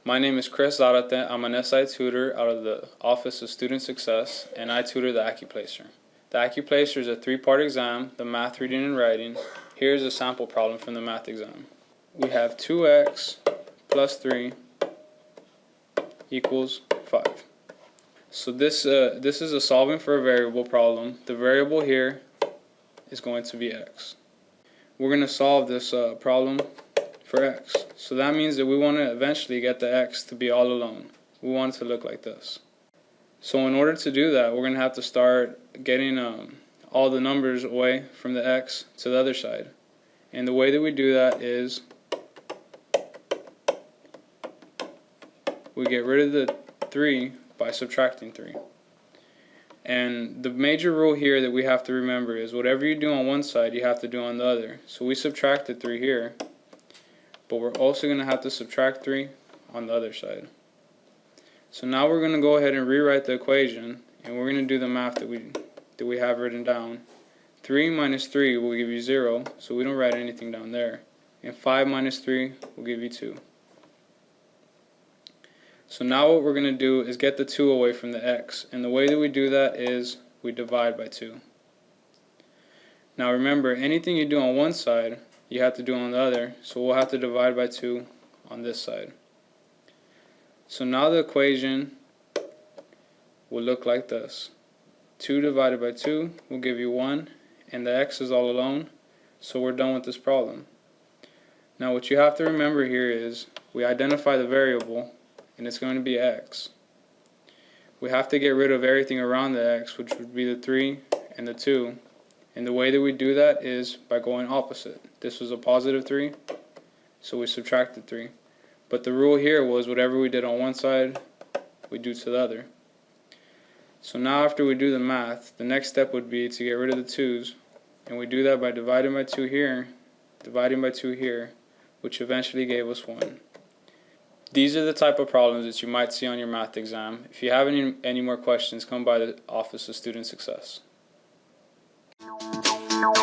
My name is Chris Zarate. I'm an SI tutor out of the Office of Student Success, and I tutor the Accuplacer. The Accuplacer is a three-part exam, the math, reading, and writing. Here's a sample problem from the math exam. We have 2x plus 3 equals 5. So this is a solving for a variable problem. The variable here is going to be x. We're going to solve this problem for x. So that means that we want to eventually get the x to be all alone. We want it to look like this. So in order to do that, we're going to have to start getting all the numbers away from the x to the other side. And the way that we do that is we get rid of the 3 by subtracting 3. And the major rule here that we have to remember is whatever you do on one side, you have to do on the other. So we subtracted 3 here, but we're also going to have to subtract 3 on the other side. So now we're going to go ahead and rewrite the equation, and we're going to do the math that we have written down. 3 minus 3 will give you 0, so we don't write anything down there. And 5 minus 3 will give you 2. So now what we're going to do is get the 2 away from the x, and the way that we do that is we divide by 2. Now remember, anything you do on one side, you have to do on the other, so we'll have to divide by 2 on this side. So now the equation will look like this. 2 divided by 2 will give you 1, and the x is all alone, so we're done with this problem. Now what you have to remember here is we identify the variable, and it's going to be x. We have to get rid of everything around the x, which would be the 3 and the 2. And the way that we do that is by going opposite. This was a positive 3, so we subtracted 3. But the rule here was whatever we did on one side, we do to the other. So now after we do the math, the next step would be to get rid of the 2's. And we do that by dividing by 2 here, dividing by 2 here, which eventually gave us 1. These are the type of problems that you might see on your math exam. If you have any more questions, come by the Office of Student Success. No.